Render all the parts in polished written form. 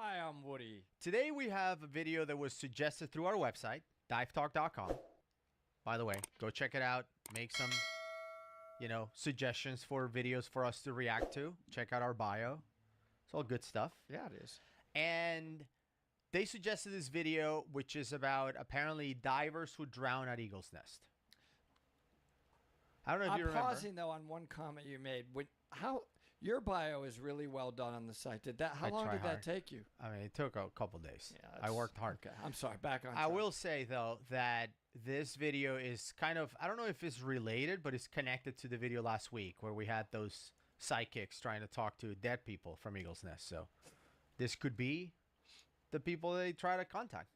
Hi, I'm Woody. Today we have a video that was suggested through our website, divetalk.com. By the way, go check it out. Make some, suggestions for videos for us to react to. Check out our bio. It's all good stuff. Yeah, it is. And they suggested this video, which is about apparently divers who drown at Eagle's Nest. I don't know if you remember. I'm pausing though on one comment you made. How your bio is really well done on the site. How long did that take you? I mean, it took a couple days. Yeah, I worked hard. Okay, I'm sorry. Back on. I will say though that this video is kind of, I don't know if it's related, but it's connected to the video last week where we had those psychics trying to talk to dead people from Eagle's Nest. So this could be the people they try to contact.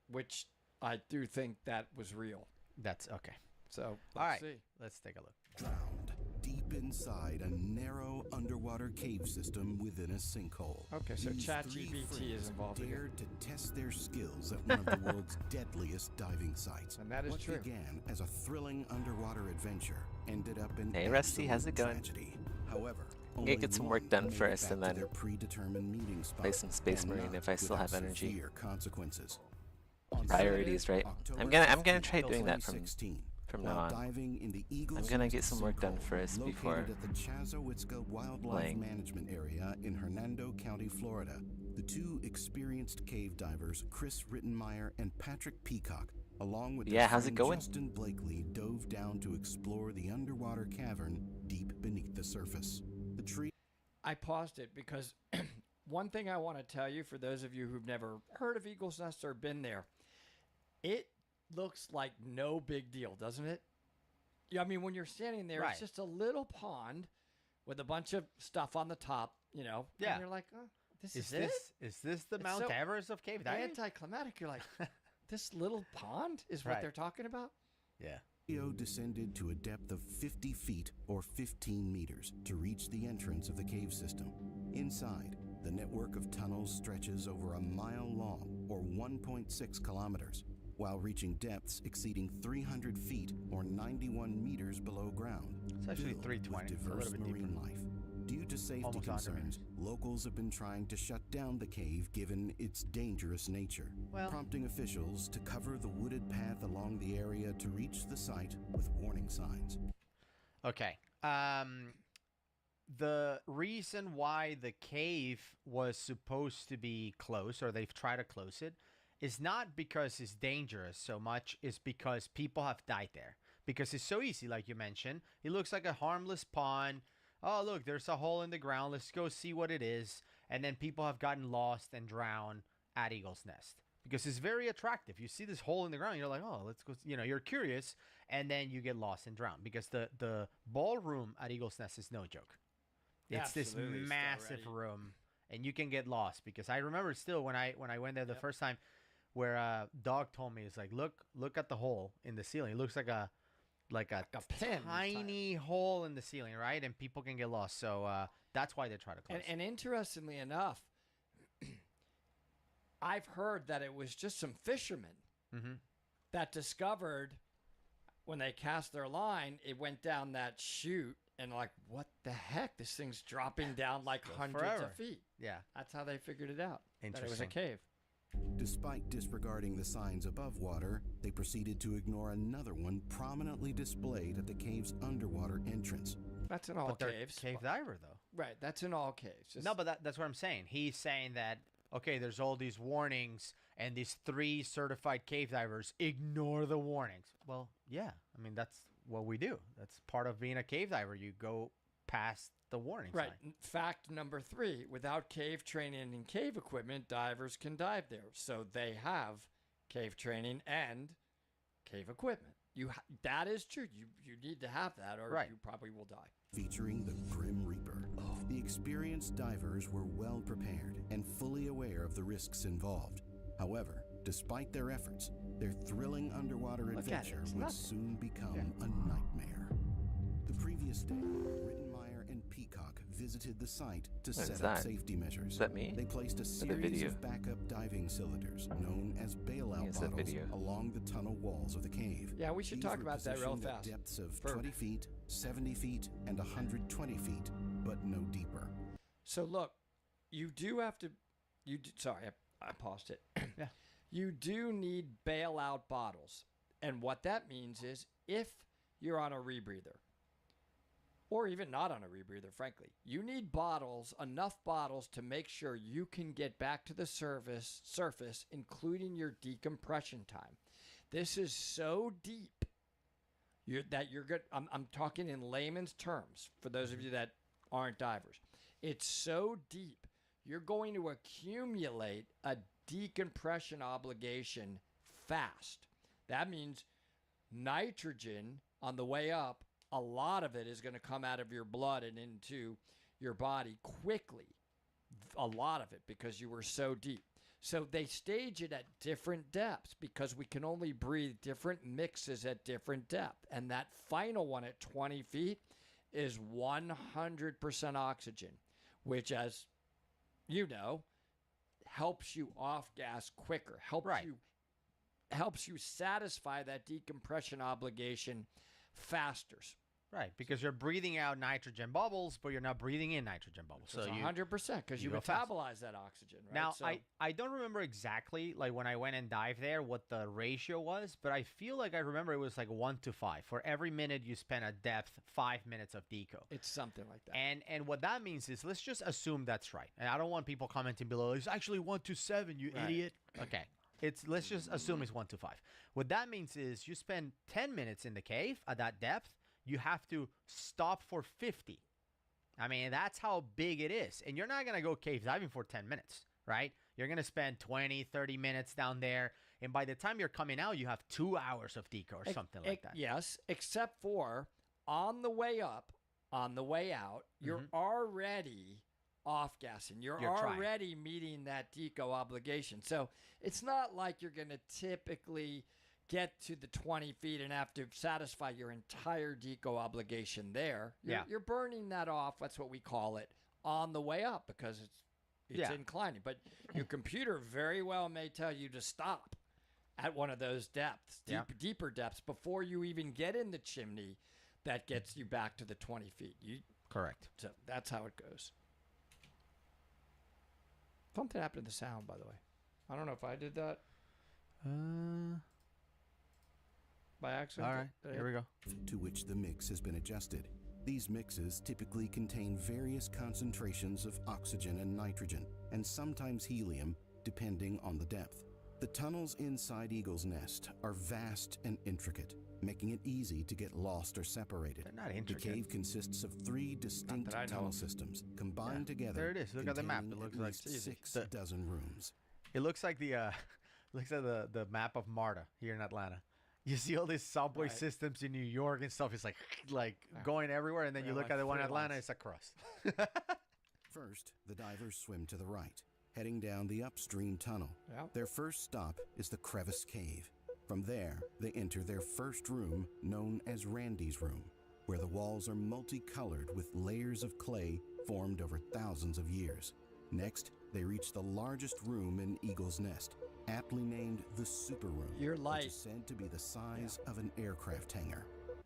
Which I do think that was real. That's okay. So let's see. Let's take a look. Drowned deep inside a narrow underwater cave system within a sinkhole. Okay, so These ChatGPT three is involved here. dared to test their skills at one of the world's deadliest diving sites. And that is what true. began as a thrilling underwater adventure ended up in Hey, Rusty, how's it going? tragedy. However, I'm gonna get some work done made it first back and to then their predetermined meeting spot, play some Space and Marine not if I still have without energy. severe consequences. Priorities, right? October I'm gonna 15th, try doing that 2016, from while now on. diving in the Eagle's I'm gonna Nest get some work done sinkhole first located before at the Chassahowitzka Wildlife playing. Management Area in Hernando County, Florida. The two experienced cave divers, Chris Rittenmeyer and Patrick Peacock, along with their how's it friend going? Justin Blakely, dove down to explore the underwater cavern deep beneath the surface. The tree. I paused it because one thing I want to tell you for those of you who've never heard of Eagle's Nest or been there, it looks like no big deal, doesn't it? Yeah, I mean, when you're standing there, Right. it's just a little pond with a bunch of stuff on the top, Yeah. And you're like, oh, this is it? Is this the It's Mount so Everest of cave diving? Anticlimactic. You're like, this little pond is what Right. they're talking about? Yeah. Trio descended to a depth of 50 feet or 15 meters to reach the entrance of the cave system. Inside, the network of tunnels stretches over a mile long or 1.6 kilometers, while reaching depths exceeding 300 feet or 91 meters below ground. It's actually Filled 320. with It's a little diverse bit marine deeper. life. Due to safety Almost 100 concerns, meters. locals have been trying to shut down the cave given its dangerous nature, Well- prompting officials to cover the wooded path along the area to reach the site with warning signs. Okay. The reason why the cave was supposed to be closed, or they've tried to close it, is not because it's dangerous so much, it's because people have died there. Because it's so easy, like you mentioned. It looks like a harmless pond. Oh, look, there's a hole in the ground. Let's go see what it is. And then people have gotten lost and drowned at Eagle's Nest. Because it's very attractive. You see this hole in the ground, you're like, oh, let's go. You're curious, and then you get lost and drown. Because the ballroom at Eagle's Nest is no joke. It's this Absolutely, it's massive already- room, and you can get lost. Because I remember still when I went there the first time, where Dog told me, it's like, look at the hole in the ceiling. It looks like a pin tiny hole in the ceiling, right? And people can get lost. So that's why they try to close. And interestingly enough, I've heard that it was just some fishermen that discovered when they cast their line, it went down that chute and like, what the heck? This thing's dropping down like hundreds forever. of feet. Yeah. That's how they figured it out. That it was a Interesting. cave. Despite disregarding the signs above water, they proceeded to ignore another one prominently displayed at the cave's underwater entrance. That's in all But they're caves. cave diver, though. Right. That's in all caves. Just- No, but that's what I'm saying. He's saying that, okay, there's all these warnings, and these 3 certified cave divers ignore the warnings. Well, yeah. I mean, that's what we do. That's part of being a cave diver. You go past the warning Right. sign. Fact number 3, without cave training and cave equipment, divers can dive there. So they have cave training and cave equipment. That is true. You need to have that or Right. you probably will die. Featuring the Grim Reaper. The experienced divers were well prepared and fully aware of the risks involved. However, despite their efforts, their thrilling underwater Look at it, adventure it's would nothing. soon become a nightmare. The previous day, Rittenmeyer and Peacock visited the site to What is set up that? safety measures. Is that me? They placed a the series video? of backup diving cylinders known as bailout Yes, that bottles video. along the tunnel walls of the cave. Yeah, we should These talk were about that real positioned at fast. depths of For- 20 feet, 70 feet, and 120 feet, but no deeper. So look, you do have to Sorry, I paused it. Yeah. You do need bailout bottles. And what that means is if you're on a rebreather, or even not on a rebreather, frankly, you need enough bottles to make sure you can get back to the surface, including your decompression time. This is so deep that you're good. I'm talking in layman's terms for those of you that aren't divers. It's so deep, you're going to accumulate a decompression obligation fast. That means nitrogen on the way up, a lot of it is going to come out of your blood and into your body quickly. A lot of it, because you were so deep. So they stage it at different depths because we can only breathe different mixes at different depth. And that final one at 20 feet is 100% oxygen, which, as you know, helps you off gas quicker, helps you satisfy that decompression obligation faster. Right, because you're breathing out nitrogen bubbles, but you're not breathing in nitrogen bubbles. So 100%, because you go fast. metabolize that oxygen, right? Now, So, I don't remember exactly, like when I went and dived there, what the ratio was, but I feel like I remember it was like 1-5. For every minute you spend at depth, 5 minutes of deco. it's something like that. And what that means is, let's just assume that's right. And I don't want people commenting below, it's actually 1-7, you Right. idiot. Okay. Let's just assume it's 1-5. What that means is you spend 10 minutes in the cave at that depth, you have to stop for 50. I mean, that's how big it is. And you're not going to go cave diving for 10 minutes, right? You're going to spend 20, 30 minutes down there. And by the time you're coming out, you have 2 hours of deco or something like that. Yes, except for on the way up, on the way out, you're already off gassing. You're trying. already meeting that deco obligation. So it's not like you're going to typically get to the 20 feet and have to satisfy your entire deco obligation there. You're burning that off. That's what we call it on the way up, because it's inclining. But your computer very well may tell you to stop at one of those depths, deeper depths, before you even get in the chimney that gets you back to the 20 feet. Correct. So that's how it goes. Something happened to the sound, by the way. I don't know if I did that by accident. All right, here we go. To which the mix has been adjusted. These mixes typically contain various concentrations of oxygen and nitrogen, and sometimes helium, depending on the depth. The tunnels inside Eagle's Nest are vast and intricate, making it easy to get lost or separated. They're not The intricate. cave consists of 3 distinct that I know tunnel of. systems combined together. There it is. Look at the map. It containing looks at like least easy. 6 The- dozen rooms. It looks like the map of MARTA here in Atlanta. You see all these subway Right. systems in New York and stuff. It's like going everywhere, and then you Yeah, look like at the one in three Atlanta, lines. it's a crust. First, the divers swim to the right, heading down the upstream tunnel. Yeah. Their first stop is the Crevice Cave. From there, they enter their first room, known as Randy's Room, where the walls are multicolored with layers of clay formed over thousands of years. Next, they reach the largest room in Eagle's Nest, aptly named the Super Room, Your which light. is said to be the size of an aircraft hangar.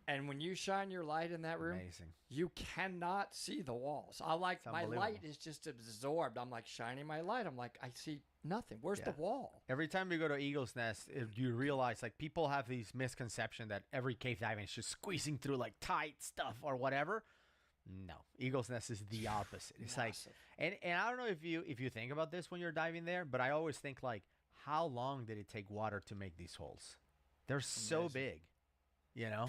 And when you shine your light in that room, Amazing. you cannot see the walls. My light unbelievable. is just absorbed. I'm like shining my light. I'm like, I see nothing. Where's the wall? Every time you go to Eagle's Nest, you realize like people have these misconception that every cave diving is just squeezing through like tight stuff or whatever. No, Eagle's Nest is the opposite. It's Massive. like, and I don't know if you think about this when you're diving there, but I always think like, how long did it take water to make these holes? They're so Amazing. big, you know.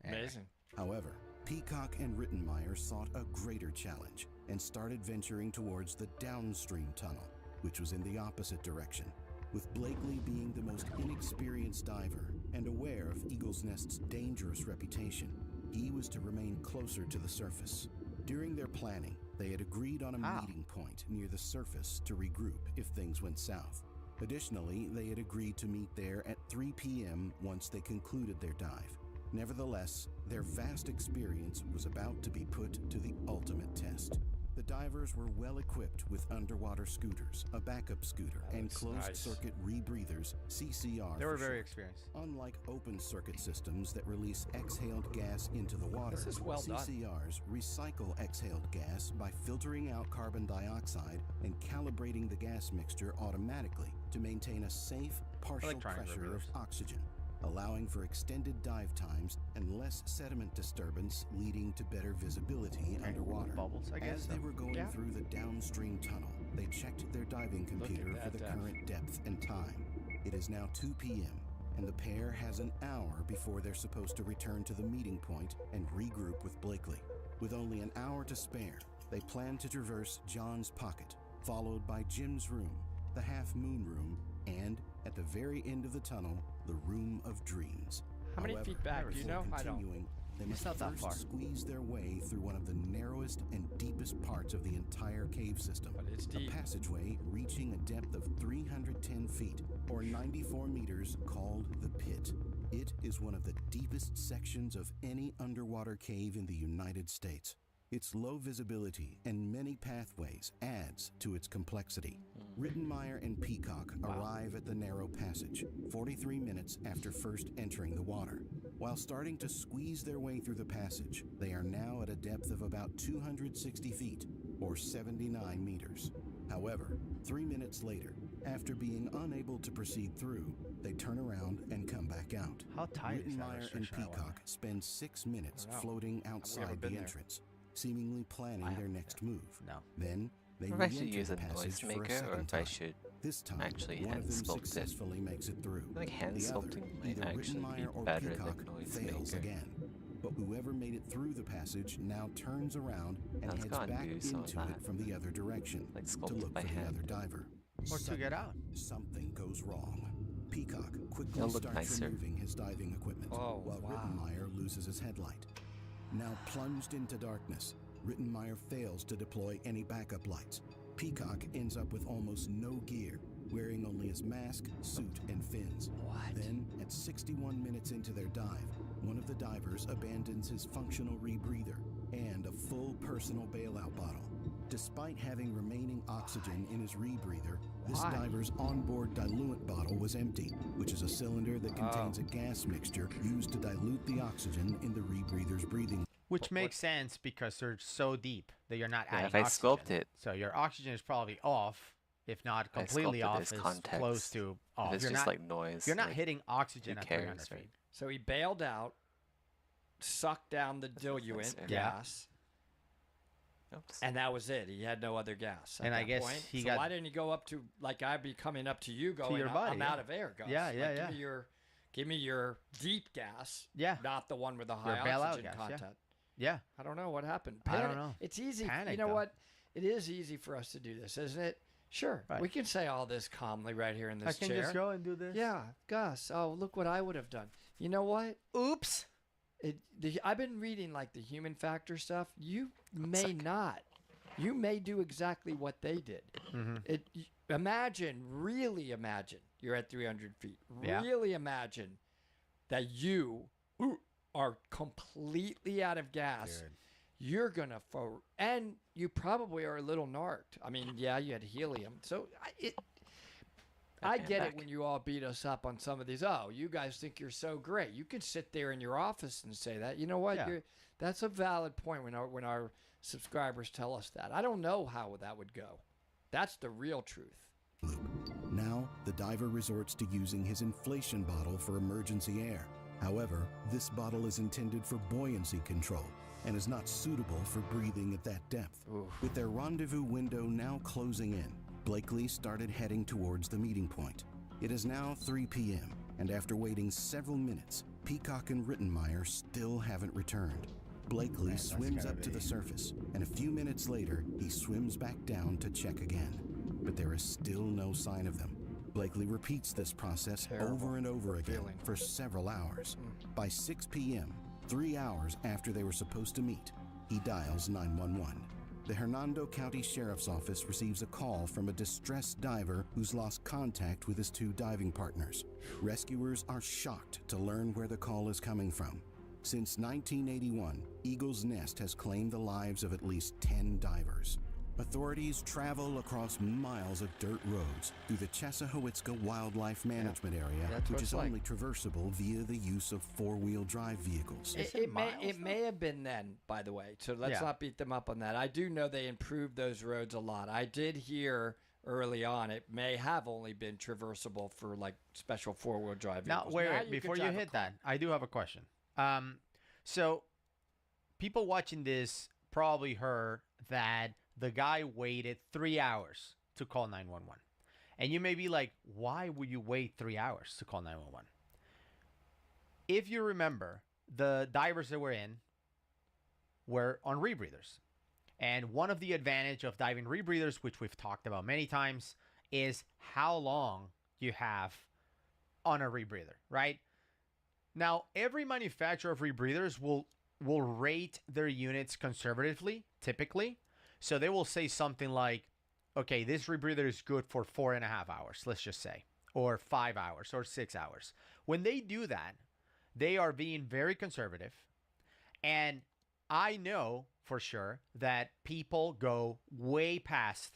Anyway. Amazing. However, Peacock and Rittenmeyer sought a greater challenge and started venturing towards the downstream tunnel, which was in the opposite direction, with Blakely being the most inexperienced diver and aware of Eagle's Nest's dangerous reputation. He was to remain closer to the surface. During their planning, they had agreed on a meeting point near the surface to regroup if things went south. Additionally, they had agreed to meet there at 3 p.m. once they concluded their dive. Nevertheless, their vast experience was about to be put to the ultimate test. The divers were well equipped with underwater scooters, a backup scooter, and looks nice. closed-circuit rebreathers, CCR. They were for very short. experienced. Unlike open-circuit systems that release exhaled gas into the water, This is well done. CCRs recycle exhaled gas by filtering out carbon dioxide and calibrating the gas mixture automatically to maintain a safe, partial Electronic pressure of rebreathers. oxygen, allowing for extended dive times and less sediment disturbance, leading to better visibility underwater. Bubbles, I guess. As they were going Yeah. through the downstream tunnel, they checked their diving computer for that the depth. current depth and time. It is now 2 p.m., and the pair has an hour before they're supposed to return to the meeting point and regroup with Blakely. With only an hour to spare, they plan to traverse John's pocket, followed by Jim's room, the Half Moon room, and, at the very end of the tunnel, the Room of Dreams. How many feet back? Do you before know? I don't. continuing, they must not that first far. squeeze their way through one of the narrowest and deepest parts of the entire cave system. But it's A deep. passageway reaching a depth of 310 feet, or 94 meters, called the Pit. It is one of the deepest sections of any underwater cave in the United States. Its low visibility and many pathways adds to its complexity. Rittenmeyer and Peacock arrive at the narrow passage 43 minutes after first entering the water. While starting to squeeze their way through the passage, they are now at a depth of about 260 feet, or 79 meters. However, 3 minutes later, after being unable to proceed through, they turn around and come back out. How tight is that Rittenmeyer and restriction, I wonder? Peacock spend 6 minutes I don't know. floating never outside been the there. entrance, seemingly planning their haven't next move. No. Then they If I should re-enter use the a passage for a noisemaker or second if I time. should This time, actually one of them hand sculpt it. successfully makes it through. I think hand the other, sculpting might either actually be Rittenmeyer or better than Peacock, fails noisemaker. again. But whoever made it through the passage now turns around and Let's heads go and back do some of into it that. from the other direction Like to sculpt look by for the hand. other diver. Or to get out. Something goes wrong. Peacock quickly It'll look starts nicer. removing his diving equipment, Oh, while wow. Rittenmeyer loses his headlight. Now plunged into darkness, Rittenmeyer fails to deploy any backup lights. Peacock ends up with almost no gear, wearing only his mask, suit, and fins. What? Then, at 61 minutes into their dive, one of the divers abandons his functional rebreather and a full personal bailout bottle. Despite having remaining oxygen in his rebreather, this Why? diver's onboard diluent bottle was empty, which is a cylinder that contains Oh. a gas mixture used to dilute the oxygen in the rebreather's breathing. Which makes sense because they're so deep that you're not Yeah, adding if I oxygen. sculpt it- So your oxygen is probably off, if not If I completely sculpted off, this is context, close to off. If it's You're just not, like noise, you're not like, hitting oxygen who at cares, 300 right? feet. So he bailed out, sucked down the diluent fair. Yeah. gas, Oops. and that was it. He had no other gas. At And I that guess point. he so got- why didn't he go up to, like I'd be coming up to you going, your I'm body, out yeah. of air, Gus. Yeah, Like, yeah, Give me your deep gas, Yeah. not the one with the high bailout oxygen gas, yeah. content. Yeah. I don't know what happened. I don't know. It's easy. Panic, you know though. what? It is easy for us to do this, isn't it? Sure. Right. We can say all this calmly right here in I this can chair. just go and do this. Yeah, Gus. Oh, look what I would have done. You know what? Oops. I've been reading like the human factor stuff. You may not. You may do exactly what they did. Really imagine you're at 300 feet. Yeah. Really imagine that you are completely out of gas. Dude. You're gonna and you probably are a little narked. I mean, yeah, you had helium, so I Back get and it back. when you all beat us up on some of these. Oh, you guys think you're so great. You could sit there in your office and say that. You know what? Yeah. That's a valid point when our subscribers tell us that. I don't know how that would go. That's the real truth. Now, the diver resorts to using his inflation bottle for emergency air. However, this bottle is intended for buoyancy control and is not suitable for breathing at that depth. With their rendezvous window now closing in, Blakely started heading towards the meeting point. It is now 3 p.m., and after waiting several minutes, Peacock and Rittenmeyer still haven't returned. Blakely swims up to the surface, and a few minutes later, he swims back down to check again. But there is still no sign of them. Blakely repeats this process over and over again for several hours. By 6 p.m., 3 hours after they were supposed to meet, he dials 911. The Hernando County Sheriff's Office receives a call from a distressed diver who's lost contact with his 2 diving partners. Rescuers are shocked to learn where the call is coming from. Since 1981, Eagle's Nest has claimed the lives of at least 10 divers. Authorities travel across miles of dirt roads through the Chesahowitzka Wildlife Management Area, That's what which it's is like. only traversable via the use of four-wheel drive vehicles. It may have been then, by the way. So let's Yeah. not beat them up on that. I do know they improved those roads a lot. I did hear early on it may have only been traversable for like special four-wheel drive Now, vehicles. wait, Now wait, before could you drive a hit car. that, I do have a question. So people watching this probably heard that the guy waited 3 hours to call 911. And you may be like, why would you wait 3 hours to call 911? If you remember, the divers that were in were on rebreathers. And one of the advantage of diving rebreathers, which we've talked about many times, is how long you have on a rebreather, right? Now, every manufacturer of rebreathers will rate their units conservatively, typically. So they will say something like, okay, this rebreather is good for 4.5 hours, let's just say, or 5 hours or 6 hours. When they do that, they are being very conservative. And I know for sure that people go way past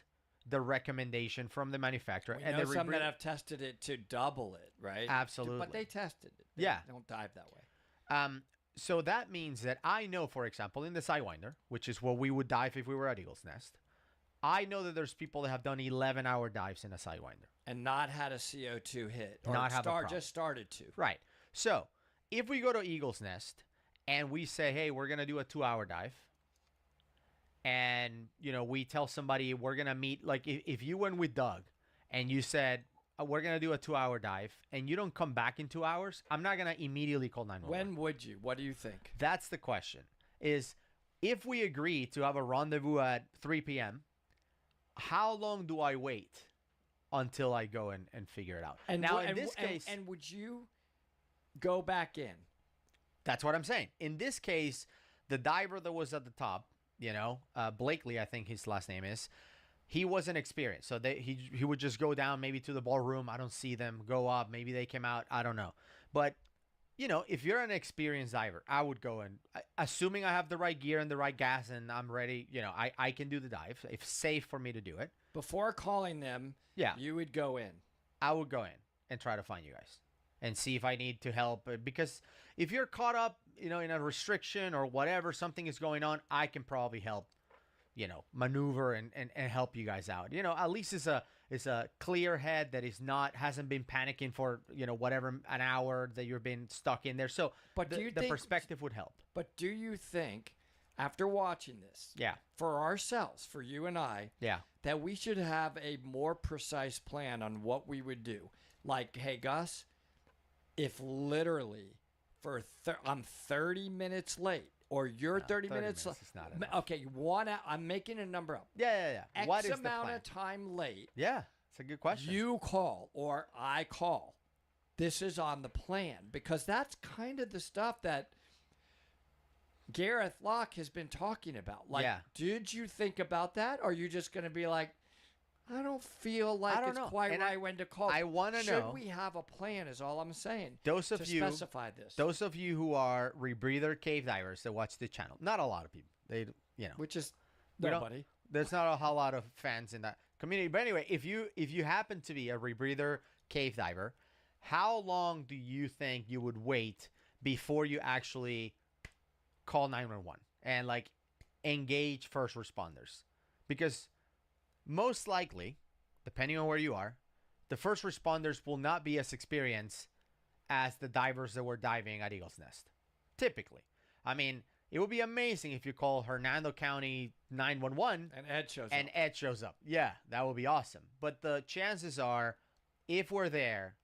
the recommendation from the manufacturer. We and know the some that rebreather- have tested it to double it, right? Absolutely. But they tested it. They Yeah. don't dive that way. So that means that I know, for example, in the Sidewinder, which is where we would dive if we were at Eagle's Nest, I know that there's people that have done 11-hour dives in a Sidewinder. And not had a CO2 hit. Or Not have a problem. just started to. Right. So if we go to Eagle's Nest and we say, hey, we're going to do a 2-hour dive, and, you know, we tell somebody we're going to meet, like if you went with Doug and you said, we're going to do a 2-hour dive, and you don't come back in 2 hours, I'm not going to immediately call 911. When would you? What do you think? That's the question, is if we agree to have a rendezvous at 3 p.m., how long do I wait until I go and figure it out? And now, wo- in and this wo- and- case, and would you go back in? that's what I'm saying. In this case, the diver that was at the top, you know, Blakely, I think his last name is, he wasn't experienced. So he would just go down maybe to the ballroom. I don't see them. Go up. Maybe they came out. I don't know. But, you know, if you're an experienced diver, I would go and, assuming I have the right gear and the right gas and I'm ready, you know, I can do the dive. It's safe for me to do it. Before calling them, Yeah. you would go in. I would go in and try to find you guys and see if I need to help. Because if you're caught up, you know, in a restriction or whatever, something is going on, I can probably help, you know, maneuver and help you guys out. You know, at least it's a clear head that hasn't been panicking for, you know, whatever an hour that you've been stuck in there. So But do you the think- perspective would help. But do you think, after watching this, Yeah. for ourselves, for you and I, Yeah. that we should have a more precise plan on what we would do? Like, hey, Gus, if literally I'm 30 minutes late, or you're 30 minutes late. is not enough. Okay, I'm making a number up. Yeah. X What is the amount plan? of time late, Yeah. It's a good question. you call or I call. This is on the plan, because that's kind of the stuff that Gareth Locke has been talking about. Like, Yeah. did you think about that? Or are you just going to be like, I don't feel like I don't it's know. quite And right when to call. I wanna know- Should we have a plan is all I'm saying. Those of to you specify this. Those of you who are rebreather cave divers that watch the channel, not a lot of people. They, you know, Which is we don't- nobody. there's not a whole lot of fans in that community. But anyway, if you happen to be a rebreather cave diver, how long do you think you would wait before you actually call 911 and like engage first responders? Because most likely, depending on where you are, the first responders will not be as experienced as the divers that were diving at Eagle's Nest. Typically. I mean, it would be amazing if you call Hernando County 911 And Ed shows and up. Ed shows up. Yeah, that would be awesome. But the chances are, if we're there,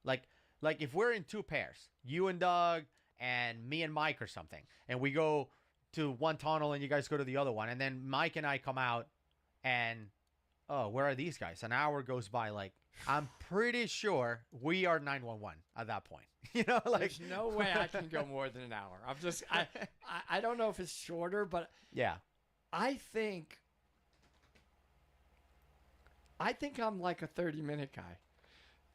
like if we're in two pairs, you and Doug and me and Mike or something, and we go to one tunnel and you guys go to the other one, and then Mike and I come out and, oh, where are these guys? An hour goes by. Like, I'm pretty sure we are 911 at that point. You know, like, There's no way I can go more than an hour. I don't know if it's shorter, but yeah. I think I'm like a 30-minute guy.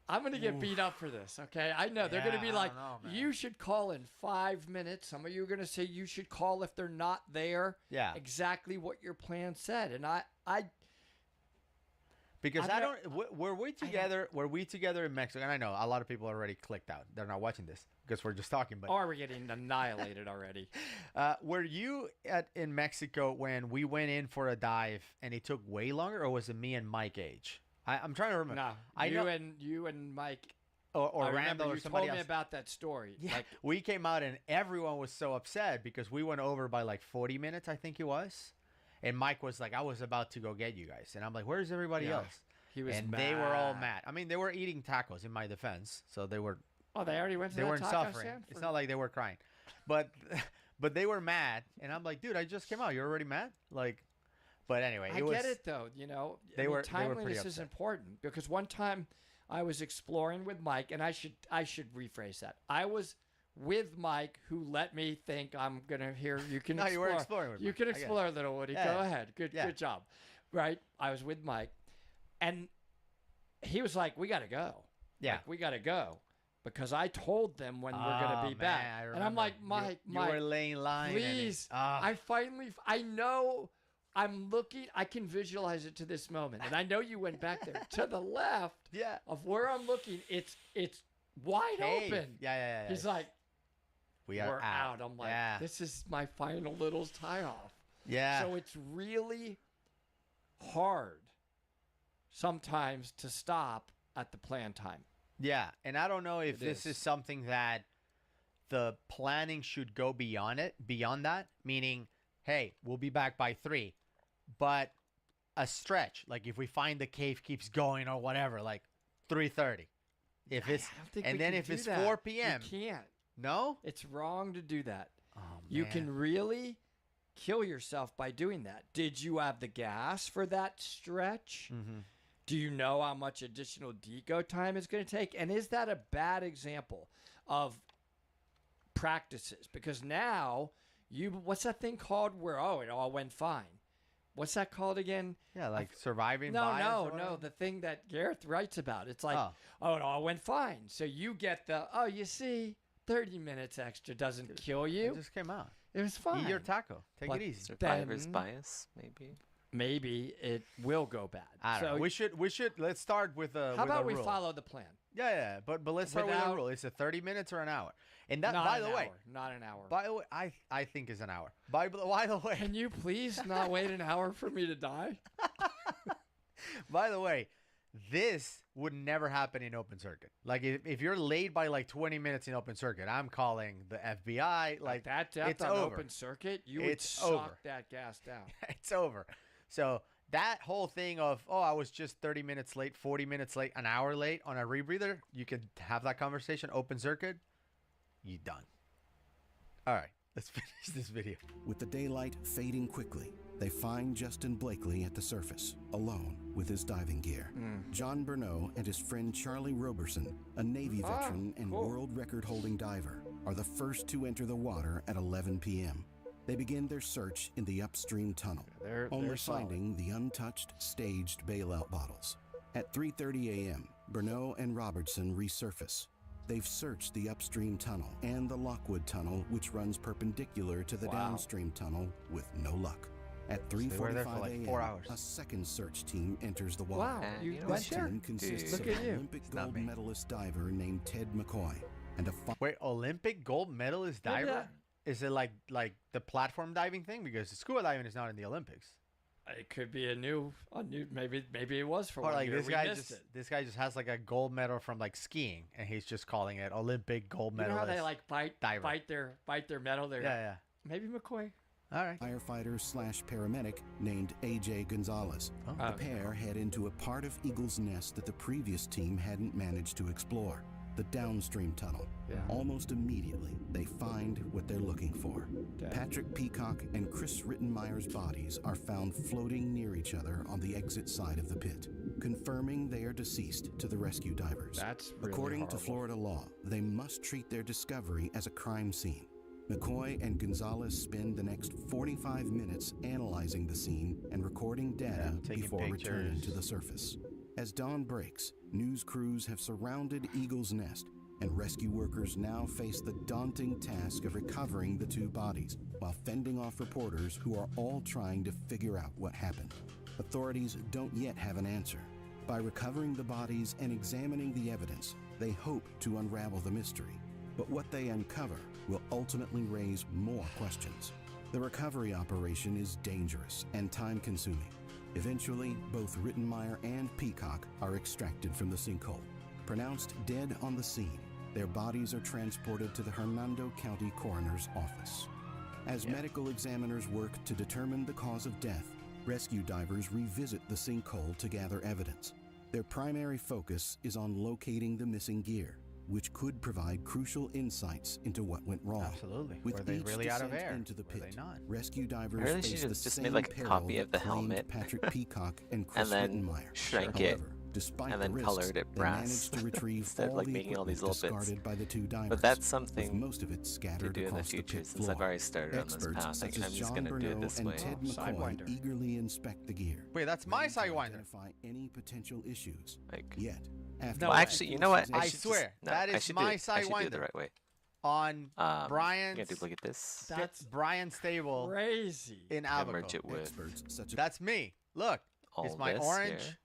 I'm going to get beat up for this, okay? I know. They're going to Yeah, be I like, don't know, man. you should call in 5 minutes. Some of you are going to say you should call if they're not there. Yeah. Exactly what your plan said. And Because I've I never- don't. Were we together? Were we together in Mexico? And I know a lot of people already clicked out. They're not watching this because we're just talking. But Or are we getting annihilated already? were you in Mexico when we went in for a dive and it took way longer, or was it me and Mike Age? I'm trying to remember. No, I know, you and Mike. or I remember Randall or you somebody told me else. about that story. Yeah, Like, we came out and everyone was so upset because we went over by like 40 minutes, I think it was. And Mike was like, I was about to go get you guys. And I'm like, where's everybody Yeah. else? he was And mad. they were all mad. I mean, they were eating tacos in my defense. So they were Oh, they already went to they that weren't taco suffering. stand It's for- not like they were crying. But but they were mad. And I'm like, dude, I just came out. You're already mad? Like but anyway, I get it though. You know, They were pretty timeliness is upset. important because one time I was exploring with Mike, and I should rephrase that. I was with Mike, who let me think I'm gonna hear you can. No, explore. you were exploring with You Mike. can I get it. explore, little Woody. Yeah. Go ahead. Good job. Right. I was with Mike, and he was like, "We gotta go. Yeah. Like, we gotta go." Because I told them when we're gonna Oh, be man, back, I and I'm like, remember. Mike, You were laying line. please. I finally, I know I'm looking, I can visualize it to this moment. And I know you went back there to the left yeah. of where I'm looking. It's wide Cave. open. Yeah. He's like, we we're are out. I'm like, yeah. this is my final little tie off. Yeah. So it's really hard sometimes to stop at the plan time. Yeah, and I don't know if It this is. is something that the planning should go beyond that, meaning, hey, we'll be back by 3, but a stretch, like if we find the cave keeps going or whatever, like 3:30. If it's I don't think and we then can if do it's that. 4 p.m. You can't. No? It's wrong to do that. Oh, You man. can really kill yourself by doing that. Did you have the gas for that stretch? Mm-hmm. Do you know how much additional deco time it's going to take? And is that a bad example of practices? Because now what's that thing called where, it all went fine? What's that called again? Yeah, like surviving No, bias or no, whatever? the thing that Gareth writes about. It's like, Oh. it all went fine. So you get you see, 30 minutes extra doesn't kill It you. just came out. It was fine. Eat your taco. Take But it easy. Survivor's Then- bias, maybe. Maybe it will go bad. I don't know. We should let's start with a How about we rule. follow the plan? Yeah, but let's start with a Without- rule. It's a 30 minutes or an hour. And that Not by an the way, hour, not an hour. by the way, I think is an hour. By the way, Can you please not wait an hour for me to die? by the way, this would never happen in open circuit. Like if you're late by like 20 minutes in open circuit, I'm calling the FBI. Like That depth it's on over. open circuit, you It's would suck over. that gas down. It's over. So that whole thing of, I was just 30 minutes late, 40 minutes late, an hour late on a rebreather, you could have that conversation open circuit. You done. All right, let's finish this video. With the daylight fading quickly, they find Justin Blakely at the surface, alone with his diving gear. John Bernot and his friend Charlie Roberson, a Navy veteran and cool. world record-holding diver, are the first to enter the water at 11 p.m. They begin their search in the upstream tunnel, They're only solid. finding the untouched, staged bailout bottles. At 3:30 a.m., Bernot and Robertson resurface. They've searched the upstream tunnel and the Lockwood tunnel, which runs perpendicular to the Wow. downstream tunnle, with no luck. At they were there for 3:45 like a.m., 4 hours. a second search team enters the water. Wow, And you you know went This there? team consists Look of at an you. Olympic It's not gold me. medalist diver named Ted McCoy and a Wait, Olympic gold medalist Look at diver? that. Is it like the platform diving thing? Because scuba diving is not in the Olympics. It could be a new maybe it was for Or one like year. this We guy missed just it. this guy just has like a gold medal from like skiing, and he's just calling it Olympic gold You know medalist. how they like diver. bite their medal? They're yeah. maybe McCoy. All right. firefighter/paramedic named AJ Gonzalez. Oh. The Okay. pair head into a part of Eagle's Nest that the previous team hadn't managed to explore, the downstream tunnel. Yeah. Almost immediately, they find what they're looking for. Dead. Patrick Peacock and Chris Rittenmeyer's bodies are found floating near each other on the exit side of the pit, confirming they are deceased to the rescue divers. That's really According to horrible. Florida law, they must treat their discovery as a crime scene. McCoy and Gonzalez spend the next 45 minutes analyzing the scene and recording data taking before returning pictures. to the surface. As dawn breaks, news crews have surrounded Eagle's Nest, and rescue workers now face the daunting task of recovering the two bodies while fending off reporters who are all trying to figure out what happened. authorities don't yet have an answer. By recovering the bodies and examining the evidence, they hope to unravel the mystery. But what they uncover will ultimately raise more questions. The recovery operation is dangerous and time-consuming. Eventually, both Rittenmeyer and Peacock are extracted from the sinkhole. Pronounced dead on the scene, their bodies are transported to the Hernando County Coroner's Office. As medical examiners work to determine the cause of death, rescue divers revisit the sinkhole to gather evidence. Their primary focus is on locating the missing gear, which could provide crucial insights into what went wrong. Absolutely. With Were they each really out of descent air? into the Were they pit, not? rescue divers Really, she face the just same made like a peril copy that of the claimed helmet Patrick Peacock and Chris and then Rittenmeyer. shrank it However, despite and the then risks, colored it they brass managed to retrieve instead of all like the making all these equipment little bits. discarded by the two divers, But that's with something most of it to scattered do in the across the future pit since floor. I've already started on this Experts path. such I'm as just John gonna do it Burnell this and way. Ted McCoy Sidewinder. eagerly inspect the gear. Wait, that's my ready to Sidewinder. identify any potential issues. Like, Yet, after No, well, actually, you know what? I should swear, just, no, that I is should my do it. I should do it the Sidewinder. right way. On I'm Brian's gonna duplicate this. That's Brian's table crazy. in And merge Abaco. it with experts such as That's me. Look, all it's my this orange here.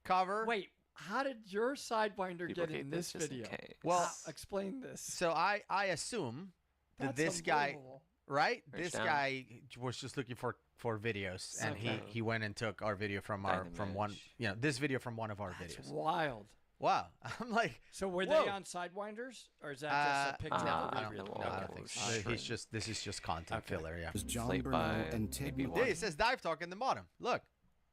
cover. Wait, how did your Sidewinder get Duplicate in this just in video? case. Well, Explain this. So I assume that That's this guy, unbelievable. right? Merge This down. guy was just looking for videos, and Okay. he went and took our video from one, Dynamage. you know, this video from one of our That's videos. wild. Wow, I'm like, So were Whoa. they on Sidewinders, or is that just a picture no, of the I don't, real? no, I don't think so. shrink. He's just this is just content Okay. filler, yeah. John Played Burnell by and Ted maybe McCoy. Yeah, one. it says dive talk in the bottom. Look,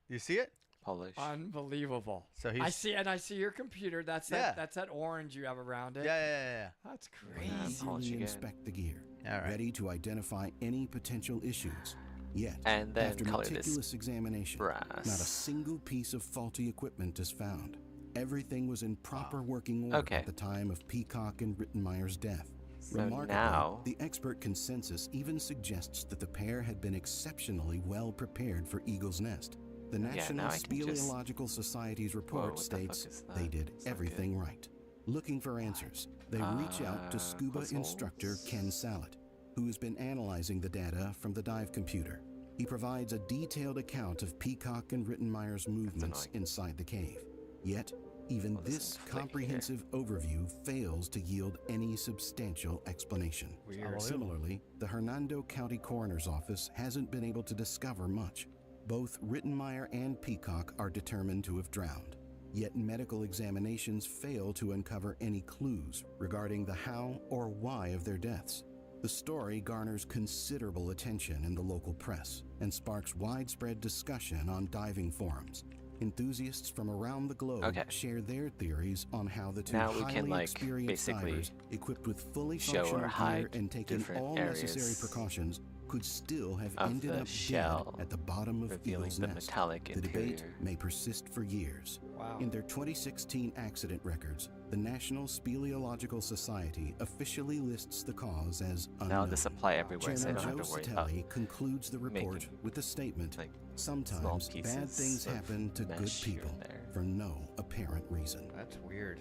you see it? Polish. Unbelievable. So he's I see, and I see your computer. That's Yeah. that. That's that orange you have around it. yeah. That's Yeah, crazy. polish Eagerly again. inspect the gear, All right. ready to identify any potential issues. Yet, And then after color this meticulous examination, brass. not a single piece of faulty equipment is found. Everything was in proper working order Okay. at the time of Peacock and Rittenmeyer's death. So Remarkably, now- the expert consensus even suggests that the pair had been exceptionally well prepared for Eagle's Nest. The National now I can just- Speleological Society's Whoa, report what the fuck states is they that? did It's not everything right. Looking for answers, they reach out to scuba puzzles? instructor Ken Sallet, who has been analyzing the data from the dive computer. He provides a detailed account of Peacock and Rittenmeyer's movements annoying. inside the cave. Yet, even Well, this this thing's flick here. comprehensive overview fails to yield any substantial explanation. Weird. Similarly, the Hernando County Coroner's Office hasn't been able to discover much. Both Rittenmeyer and Peacock are determined to have drowned. Yet medical examinations fail to uncover any clues regarding the how or why of their deaths. The story garners considerable attention in the local press and sparks widespread discussion on diving forums. Enthusiasts from around the globe Okay. share their theories on how the two Now we highly can, like, experienced basically divers, equipped with fully show or functional gear hide and taking different all necessary areas precautions, could still have of ended the up shell, dead at the bottom of revealing Eagle's the Nest. metallic The debate interior. may persist for years. Wow. In their 2016 accident records, the National Speleological Society officially lists the cause as unknown. Now this apply everywhere, so I Chairman don't Joe have to worry about Satelli concludes the report making, with the statement, like, small sometimes pieces bad things of happen to good mesh here people and there. for no apparent reason. That's weird.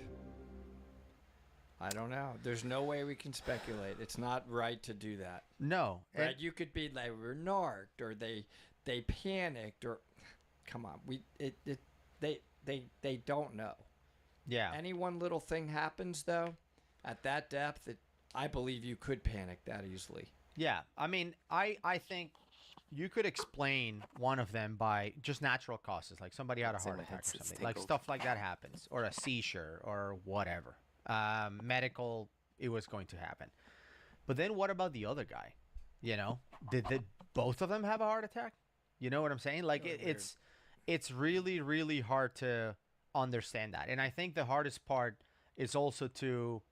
I don't know. There's no way we can speculate. It's not right to do that. No. and- Right? You could be like we're narked, or they panicked, or come on, they don't know. yeah. Any one little thing happens though, at that depth, I believe you could panic that easily. Yeah, I mean, I think you could explain one of them by just natural causes, like somebody had a Say heart my attack or headset's something, like tickled. stuff like that happens, or a seizure or whatever. Medical, it was going to happen. But then what about the other guy? You know, did both of them have a heart attack? You know what I'm saying? Like Really weird. it's really really hard to understand that, and I think the hardest part is also to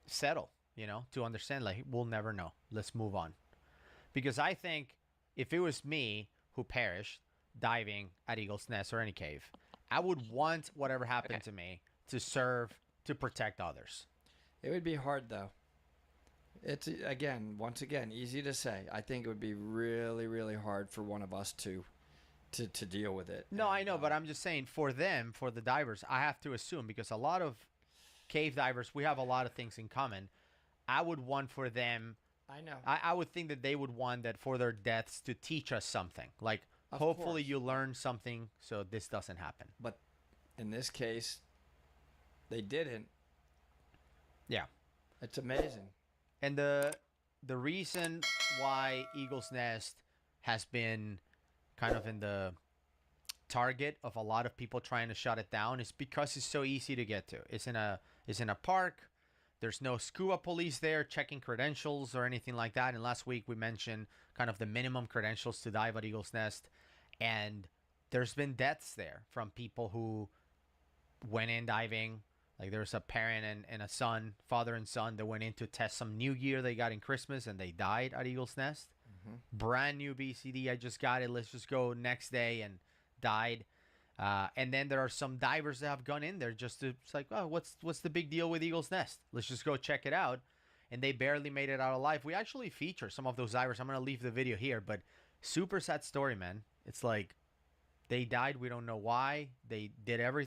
settle. You know, to understand, like, we'll never know. Let's move on. Because I think if it was me who perished diving at Eagle's Nest or any cave, I would want whatever happened to me to serve to protect others. It would be hard though. It's once again, easy to say. I think it would be really, really hard for one of us to deal with it. No, I And, know, but I'm just saying for them, for the divers, I have to assume, because a lot of cave divers, we have a lot of things in common. I would want for them, I know. I would think that they would want that for their deaths to teach us something. Like, Of Hopefully course. you learn something so this doesn't happen. But in this case, they didn't. Yeah. It's amazing. And the reason why Eagle's Nest has been kind of in the target of a lot of people trying to shut it down is because it's so easy to get to. It's in a park. There's no scuba police there checking credentials or anything like that. And last week we mentioned kind of the minimum credentials to dive at Eagle's Nest. And there's been deaths there from people who went in diving. Like there was a parent and a son, father and son, that went in to test some new gear they got in Christmas, and they died at Eagle's Nest. Brand new BCD. I just got it. Let's just go next day, and died. And then there are some divers that have gone in there just to, it's like, oh, what's the big deal with Eagle's Nest? Let's just go check it out. And they barely made it out alive. We actually feature some of those divers. I'm going to leave the video here, but super sad story, man. It's like they died. We don't know why. They did everything.